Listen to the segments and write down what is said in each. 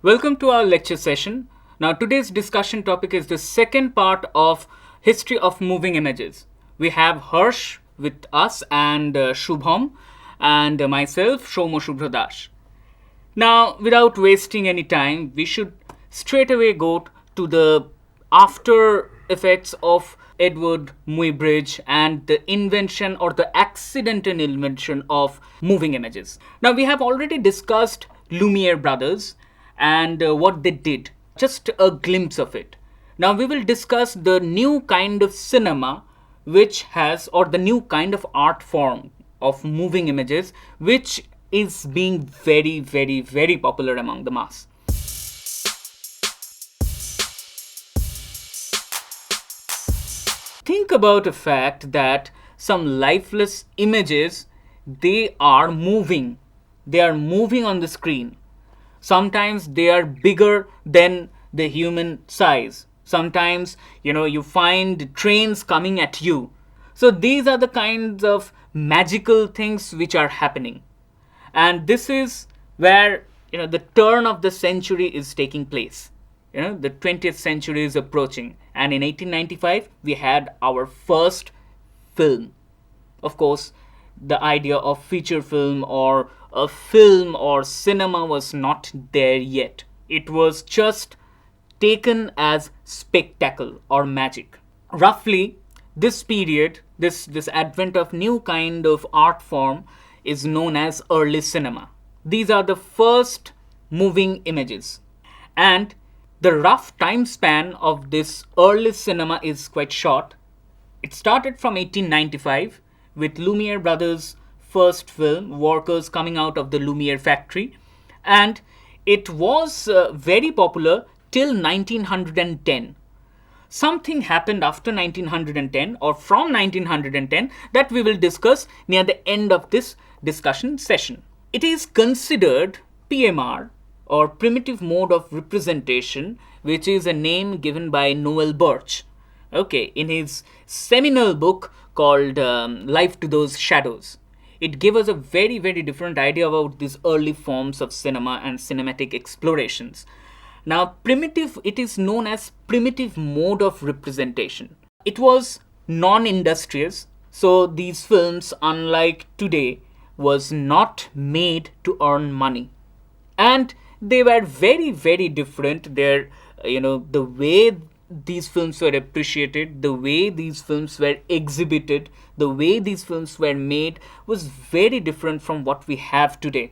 Welcome to our lecture session. Now today's discussion topic is the second part of History of Moving Images. We have Harsh with us and Shubham and myself, Shomo Shubhrodash. Now without wasting any time, we should straight away go to the after effects of Edward Muybridge and the invention or the accidental invention of moving images. Now we have already discussed Lumière brothers and what they did, just a glimpse of it. Now we will discuss the new kind of cinema which has, or the new kind of art form of moving images which is being very popular among the mass. Think about the fact that some lifeless images, they are moving on the screen. Sometimes they are bigger than the human size. Sometimes, you find trains coming at you. So these are the kinds of magical things which are happening. And this is where, the turn of the century is taking place. The 20th century is approaching. And in 1895, we had our first film. Of course, the idea of feature film or a film or cinema was not there yet. It was just taken as spectacle or magic. Roughly, this period, this advent of new kind of art form is known as early cinema. These are the first moving images. And the rough time span of this early cinema is quite short. It started from 1895 with Lumière brothers' first film, workers coming out of the Lumière factory, and it was very popular till 1910. Something happened after 1910 or from 1910 that we will discuss near the end of this discussion session. It is considered PMR or primitive mode of representation, which is a name given by Noel Birch, in his seminal book called Life to Those Shadows. It gave us a very different idea about these early forms of cinema and cinematic explorations. Now, it is known as primitive mode of representation. It was non-industrious, so these films, unlike today, was not made to earn money. And they were very different. The way these films were appreciated, the way these films were exhibited, the way these films were made was very different from what we have today.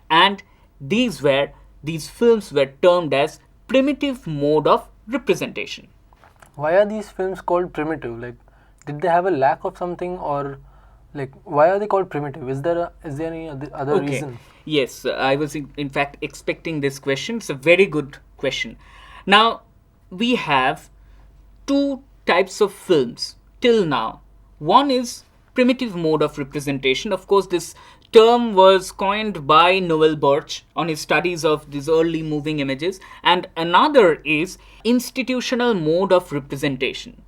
And these films were termed as primitive mode of representation. Why are these films called primitive? Did they have a lack of something, or why are they called primitive? Is there any other reason? Yes, I was in fact expecting this question. It's a very good question. Now, we have two types of films till now. One is primitive mode of representation. Of course, this term was coined by Noel Birch on his studies of these early moving images. And another is institutional mode of representation.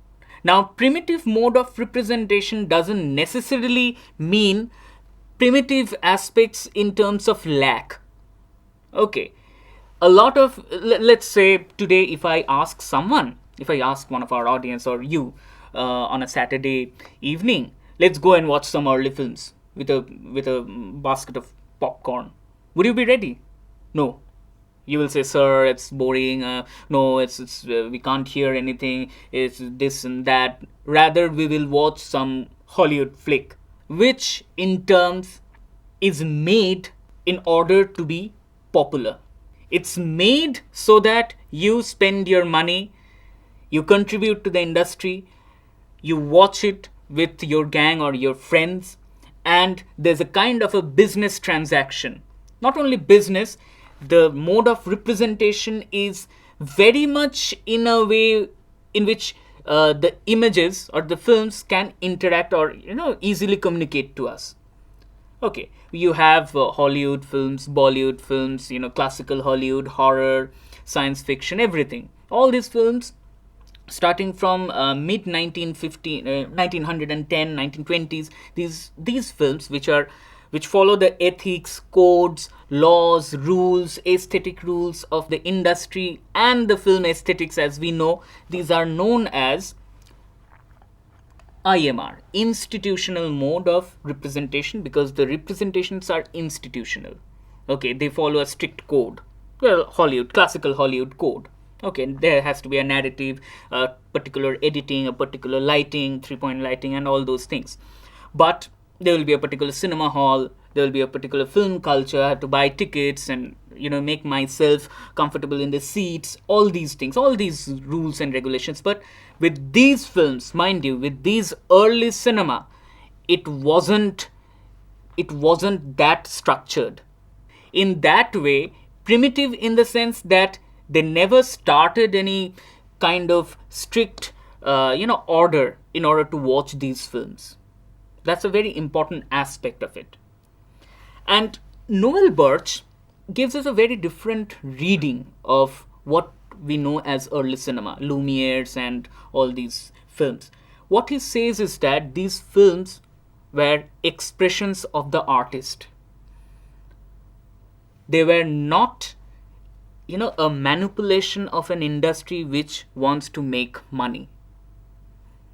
Now, primitive mode of representation doesn't necessarily mean primitive aspects in terms of lack. A lot of, let's say today, if I ask one of our audience or you on a Saturday evening, let's go and watch some early films with a basket of popcorn. Would you be ready? No. You will say, sir, it's boring. No, it's we can't hear anything. It's this and that. Rather, we will watch some Hollywood flick, which in terms is made in order to be popular. It's made so that you spend your money, you contribute to the industry, you watch it with your gang or your friends, and there's a kind of a business transaction. Not only business, the mode of representation is very much in a way in which the images or the films can interact or easily communicate to us. You have Hollywood films, Bollywood films, classical Hollywood, horror, science fiction, everything. All these films, starting from mid 1910, 1920s, these films which are which follow the ethics, codes, laws, rules, aesthetic rules of the industry and the film aesthetics as we know. These are known as IMR, institutional mode of representation, because the representations are institutional. Okay, they follow a strict code. Well, Hollywood, classical Hollywood code. Okay, there has to be a narrative, a particular editing, a particular lighting, 3-point lighting, and all those things. But there will be a particular cinema hall, there will be a particular film culture. I have to buy tickets and make myself comfortable in the seats, all these things, all these rules and regulations. But with these films, mind you, with these early cinema, it wasn't that structured. In that way, primitive in the sense that they never started any kind of strict order in order to watch these films. That's a very important aspect of it. And Noel Birch gives us a very different reading of what we know as early cinema, Lumiere's and all these films. What he says is that these films were expressions of the artist. They were not, a manipulation of an industry which wants to make money.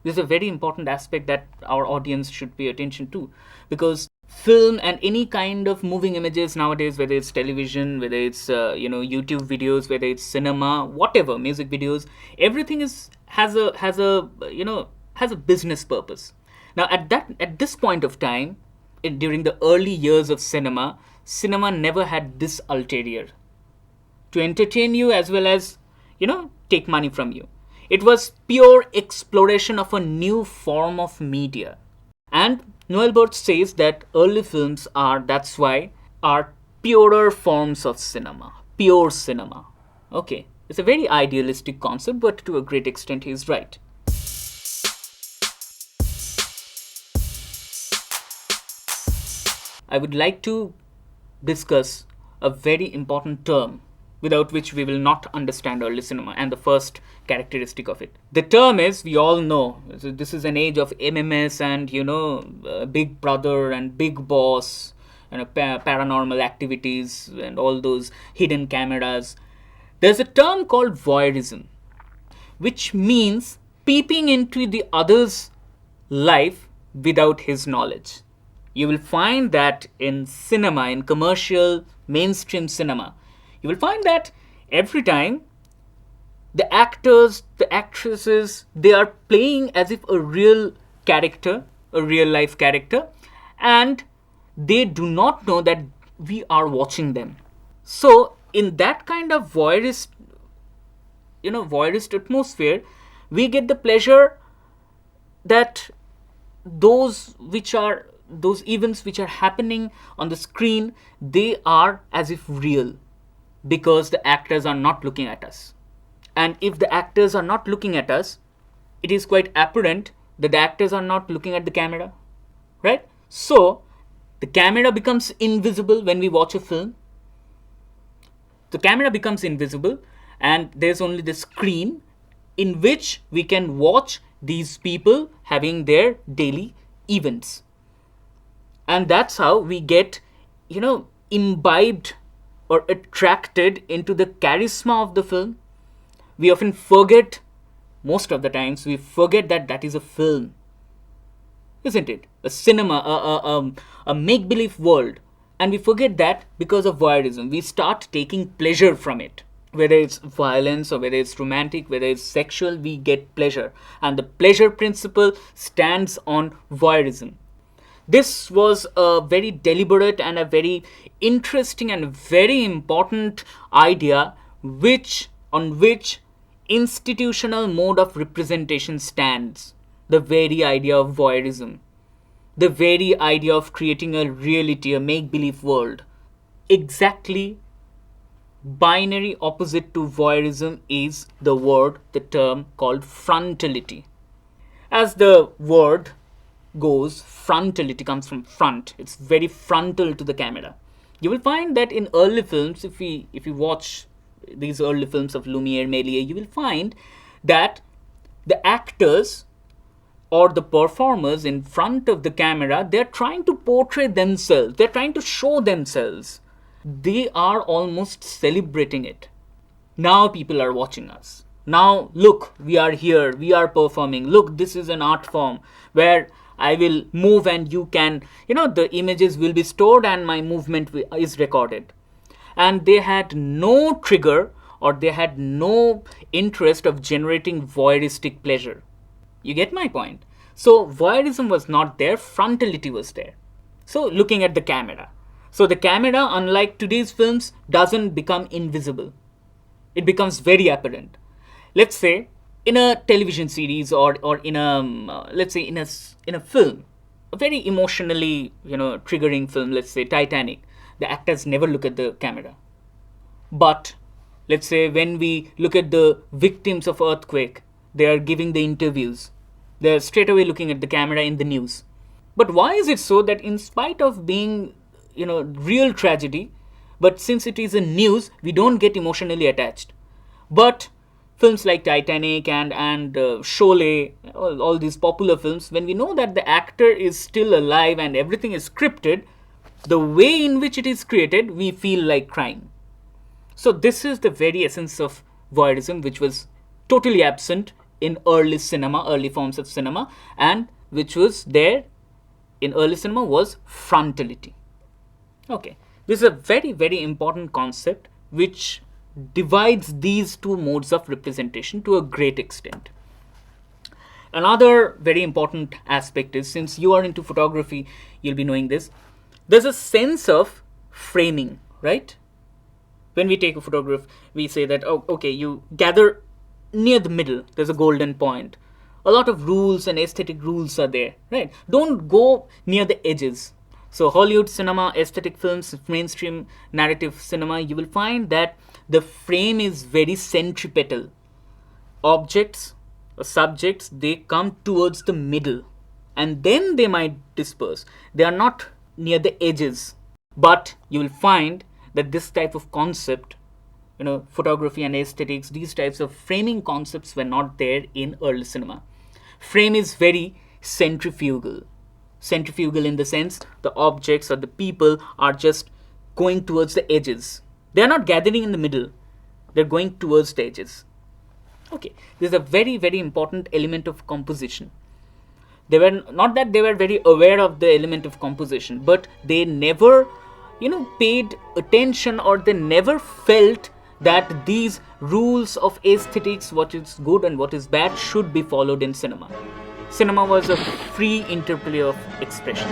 This is a very important aspect that our audience should pay attention to, because film and any kind of moving images nowadays, whether it's television, whether it's YouTube videos, whether it's cinema, whatever, music videos, everything has a business purpose. Now at this point of time, during the early years of cinema never had this ulterior, to entertain you as well as take money from you. It was pure exploration of a new form of media. And Noel Birch says that early films are purer forms of cinema, pure cinema. Okay, it's a very idealistic concept, but to a great extent he is right. I would like to discuss a very important term without which we will not understand early cinema, and the first characteristic of it. The term is, we all know, this is an age of MMS and Big Brother and Big Boss and paranormal activities and all those hidden cameras. There's a term called voyeurism, which means peeping into the other's life without his knowledge. You will find that in cinema, in commercial, mainstream cinema, you will find that every time the actors, the actresses, they are playing as if a real character, a real life character, and they do not know that we are watching them. So in that kind of voyeurist atmosphere, we get the pleasure that those events which are happening on the screen, they are as if real, because the actors are not looking at us. And if the actors are not looking at us, it is quite apparent that the actors are not looking at the camera, right? So the camera becomes invisible when we watch a film. The camera becomes invisible, and there's only the screen in which we can watch these people having their daily events. And that's how we get, imbibed or attracted into the charisma of the film. We often forget, most of the times, we forget that that is a film. Isn't it? A cinema, a make-believe world. And we forget that because of voyeurism. We start taking pleasure from it. Whether it's violence or whether it's romantic, whether it's sexual, we get pleasure. And the pleasure principle stands on voyeurism. This was a very deliberate and a very interesting and very important idea on which institutional mode of representation stands. The very idea of voyeurism. The very idea of creating a reality, a make-believe world. Exactly binary opposite to voyeurism is the term called frontality. As the word goes, frontality comes from front. It's very frontal to the camera. You will find that in early films, if you watch these early films of Lumière, Méliès, you will find that the actors or the performers in front of the camera, they're trying to portray themselves, they're trying to show themselves. They are almost celebrating it. Now people are watching us. Now look, we are here, we are performing. Look, this is an art form where I will move and you can, the images will be stored and my movement is recorded. And they had no trigger, or they had no interest of generating voyeuristic pleasure. You get my point? So voyeurism was not there, frontality was there. So looking at the camera. So the camera, unlike today's films, doesn't become invisible. It becomes very apparent. Let's say in a television series or in a let's say in a film, a very emotionally triggering film, let's say Titanic, the actors never look at the camera. But let's say when we look at the victims of earthquake, they are giving the interviews. They are straight away looking at the camera in the news. But why is it so that in spite of being real tragedy, but since it is in news, we don't get emotionally attached? But films like Titanic and Sholay, all these popular films, when we know that the actor is still alive and everything is scripted, the way in which it is created, we feel like crying. So this is the very essence of voyeurism, which was totally absent in early cinema, early forms of cinema, and which was there in early cinema was frontality. Okay, this is a very, very important concept which divides these two modes of representation to a great extent. Another very important aspect is, since you are into photography, you'll be knowing this, there's a sense of framing, right? When we take a photograph, we say that, oh, okay, you gather near the middle, there's a golden point. A lot of rules and aesthetic rules are there, right? Don't go near the edges. So Hollywood cinema, aesthetic films, mainstream narrative cinema, you will find that the frame is very centripetal. Objects or subjects, they come towards the middle and then they might disperse. They are not near the edges. But you will find that this type of concept, photography and aesthetics, these types of framing concepts were not there in early cinema. Frame is very centrifugal. Centrifugal in the sense the objects or the people are just going towards the edges. They are not gathering in the middle. They're going towards the edges. Okay, this is a very, very important element of composition. They were not that they were very aware of the element of composition, but they never, paid attention, or they never felt that these rules of aesthetics, what is good and what is bad, should be followed in cinema. Cinema was a free interplay of expressions.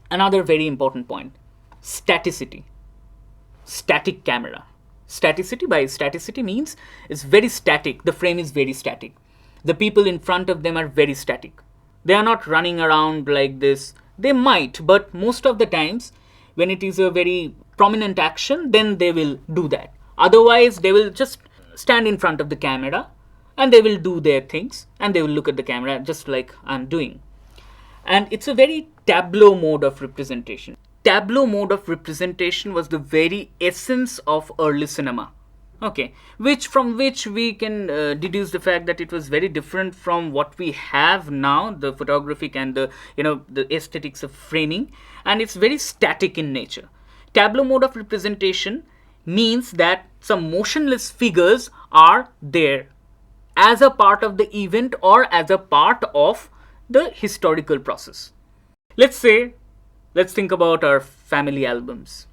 Another very important point, staticity. Static camera. Staticity, by staticity means it's very static. The frame is very static. The people in front of them are very static. They are not running around like this. They might, but most of the times when it is a very prominent action, then they will do that. Otherwise, they will just stand in front of the camera and they will do their things and they will look at the camera just like I'm doing. And it's a very tableau mode of representation. Tableau mode of representation was the very essence of early cinema. Okay, from which we can deduce the fact that it was very different from what we have now, the photographic and the aesthetics of framing, and it's very static in nature. Tableau mode of representation means that some motionless figures are there as a part of the event or as a part of the historical process. Let's think about our family albums.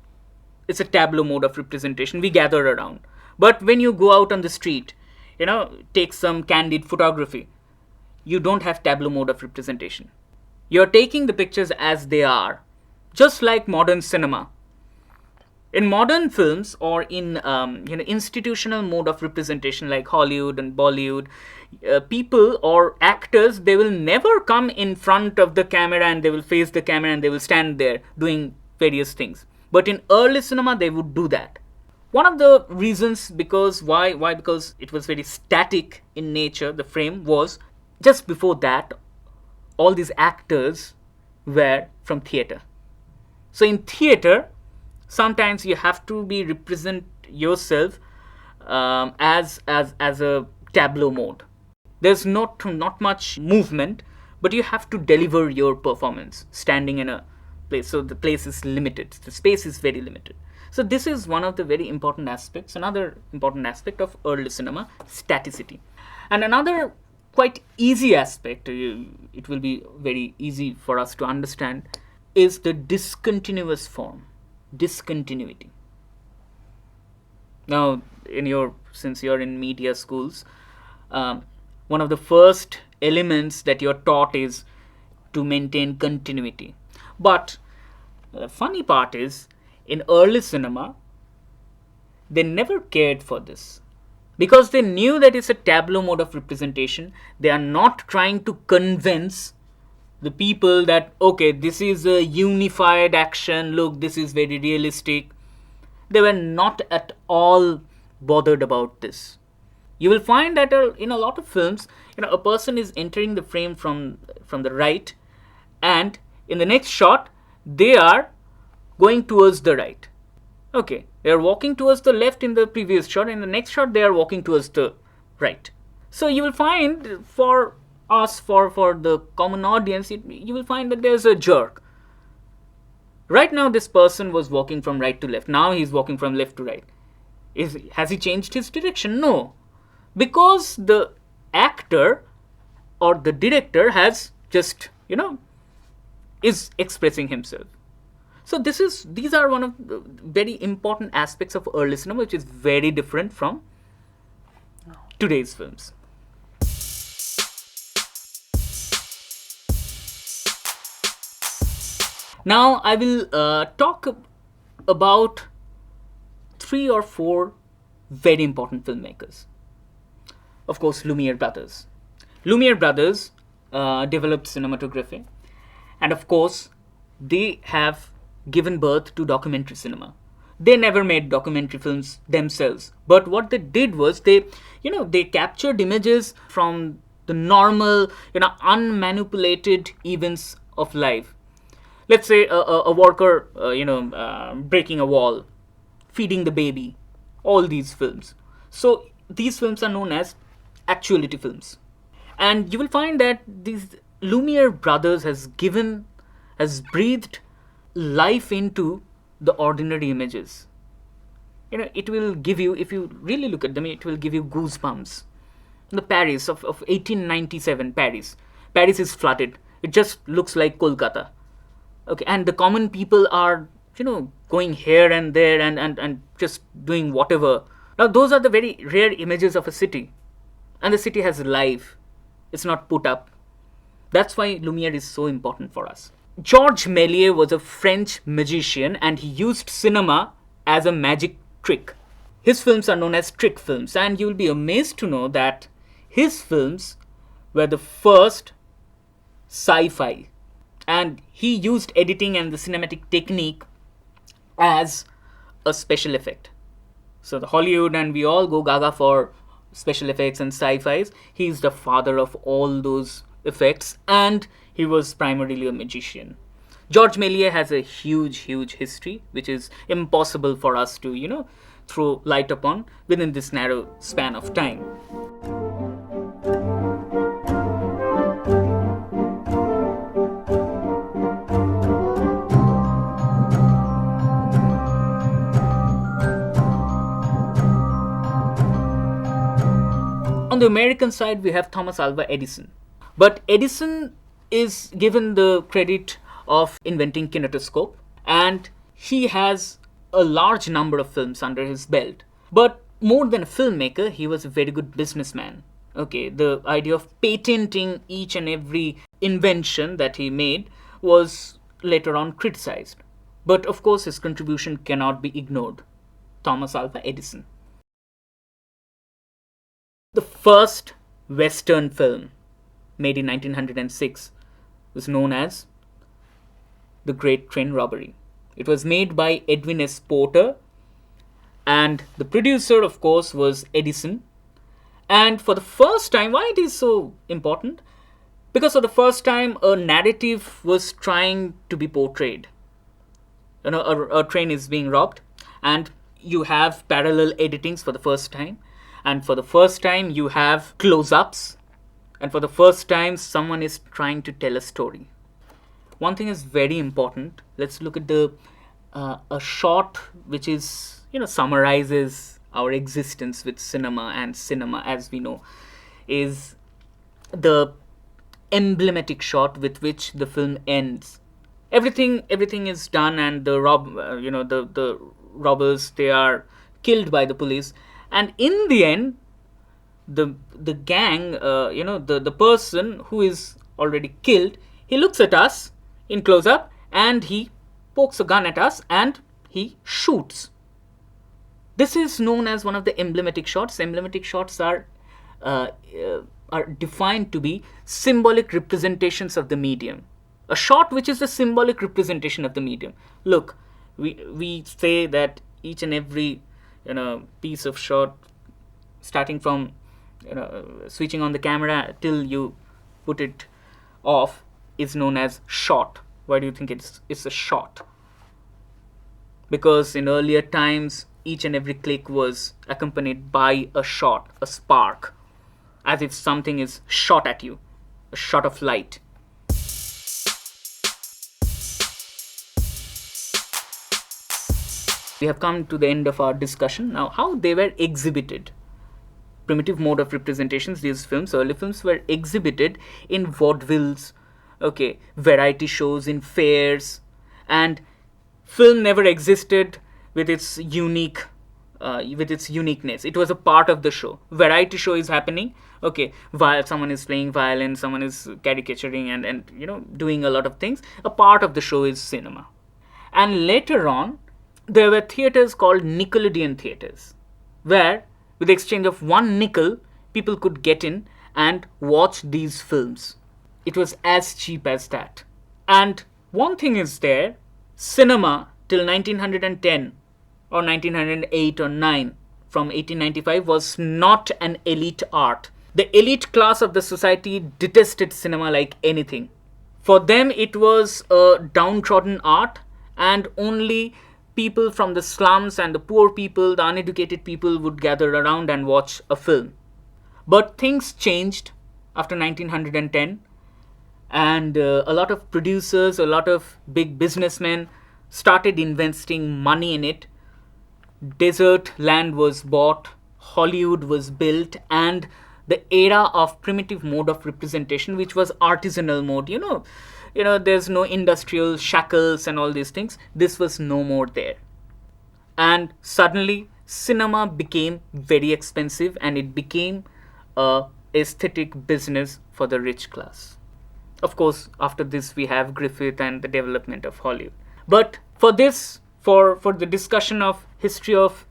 It's a tableau mode of representation. We gather around. But when you go out on the street, take some candid photography, you don't have tableau mode of representation. You're taking the pictures as they are, just like modern cinema. In modern films or in institutional mode of representation like Hollywood and Bollywood, people or actors, they will never come in front of the camera and they will face the camera and they will stand there doing various things. But in early cinema, they would do that. One of the reasons because it was very static in nature, the frame was, just before that, all these actors were from theater. So in theater, Sometimes you have to be represent yourself as a tableau mode. There's not much movement, but you have to deliver your performance standing in a place. So the place is limited. The space is very limited. So this is one of the very important aspects. Another important aspect of early cinema, staticity. And another quite easy aspect, it will be very easy for us to understand, is the discontinuous form, discontinuity. Now, since you're in media schools, one of the first elements that you're taught is to maintain continuity. But the funny part is, in early cinema, they never cared for this. Because they knew that it's a tableau mode of representation, they are not trying to convince the people that, okay, this is a unified action, look, this is very realistic. They were not at all bothered about this. You will find that in a lot of films, a person is entering the frame from the right, and in the next shot, they are going towards the right. Okay, they are walking towards the left in the previous shot. In the next shot, they are walking towards the right. So you will find, for us, for the common audience, you will find that there's a jerk. Right now, this person was walking from right to left. Now he's walking from left to right. Has he changed his direction? No. Because the actor or the director has just, is expressing himself. So these are one of the very important aspects of early cinema, which is very different from today's films. Now I will talk about 3 or 4 very important filmmakers. Of course, Lumière brothers. Lumière brothers developed cinematography, and of course, they have given birth to documentary cinema. They never made documentary films themselves, but what they did was they captured images from the normal, unmanipulated events of life. Let's say a worker, breaking a wall, feeding the baby, all these films. So these films are known as actuality films. And you will find that these Lumière brothers has breathed life into the ordinary images. It will give you, if you really look at them, it will give you goosebumps. The Paris of 1897, Paris is flooded. It just looks like Kolkata. Okay, and the common people are, going here and there and just doing whatever. Now, those are the very rare images of a city. And the city has life. It's not put up. That's why Lumière is so important for us. Georges Méliès was a French magician, and he used cinema as a magic trick. His films are known as trick films, and you will be amazed to know that his films were the first sci-fi. And he used editing and the cinematic technique as a special effect. So the Hollywood and we all go gaga for special effects and sci-fis. He's the father of all those effects, and he was primarily a magician. Georges Méliès has a huge history, which is impossible for us to, throw light upon within this narrow span of time. On the American side, we have Thomas Alva Edison. But Edison is given the credit of inventing kinetoscope, and he has a large number of films under his belt. But more than a filmmaker, he was a very good businessman. Okay, the idea of patenting each and every invention that he made was later on criticized. But of course, his contribution cannot be ignored. Thomas Alva Edison. The first Western film, made in 1906, was known as The Great Train Robbery. It was made by Edwin S. Porter, and the producer, of course, was Edison. And for the first time, why it is so important? Because for the first time, a narrative was trying to be portrayed. a train is being robbed, and you have parallel editings for the first time, and for the first time you have close-ups, and for the first time someone is trying to tell a story. One thing is very important. Let's look at the a shot which is, summarizes our existence with cinema, and cinema, as we know, is the emblematic shot with which the film ends. Everything is done, and the robbers, they are killed by the police, and in the end, the gang, the person who is already killed, he looks at us in close up, and he pokes a gun at us, and he shoots. This is known as one of the emblematic shots. Emblematic shots are defined to be symbolic representations of the medium. A shot which is a symbolic representation of the medium. Look, we say that each and every piece of shot, starting from switching on the camera till you put it off, is known as shot. Why do you think it's a shot? Because in earlier times, each and every click was accompanied by a shot, a spark, as if something is shot at you, a shot of light. We have come to the end of our discussion. Now, how they were exhibited. Primitive mode of representations, these films, early films, were exhibited in vaudevilles, variety shows, in fairs, and film never existed with its uniqueness. It was a part of the show. Variety show is happening, while someone is playing violin, someone is caricaturing and doing a lot of things. A part of the show is cinema. And later on, there were theaters called Nickelodeon theaters, where with the exchange of 1 nickel, people could get in and watch these films. It was as cheap as that. And one thing is there, cinema till 1910 or 1908 or 9, from 1895, was not an elite art. The elite class of the society detested cinema like anything. For them, it was a downtrodden art, and only people from the slums and the poor people, the uneducated people, would gather around and watch a film. But things changed after 1910, and a lot of producers, a lot of big businessmen started investing money in it. Desert land was bought, Hollywood was built, and the era of primitive mode of representation, which was artisanal mode, there's no industrial shackles and all these things. This was no more there. And suddenly, cinema became very expensive, and it became a aesthetic business for the rich class. Of course, after this, we have Griffith and the development of Hollywood. But for this, for the discussion of history of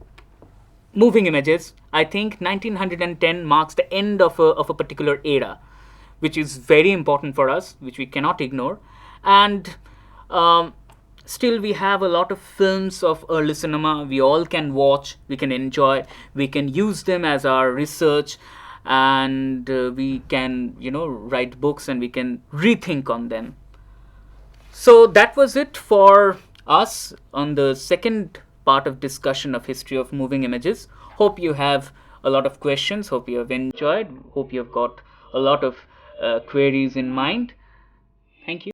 moving images, I think 1910 marks the end of a particular era, which is very important for us, which we cannot ignore. And still we have a lot of films of early cinema we all can watch, we can enjoy, we can use them as our research, and we can write books, and we can rethink on them. So that was it for us on the second part of discussion of history of moving images. Hope you have a lot of questions, hope you have enjoyed, hope you have got a lot of queries in mind. Thank you.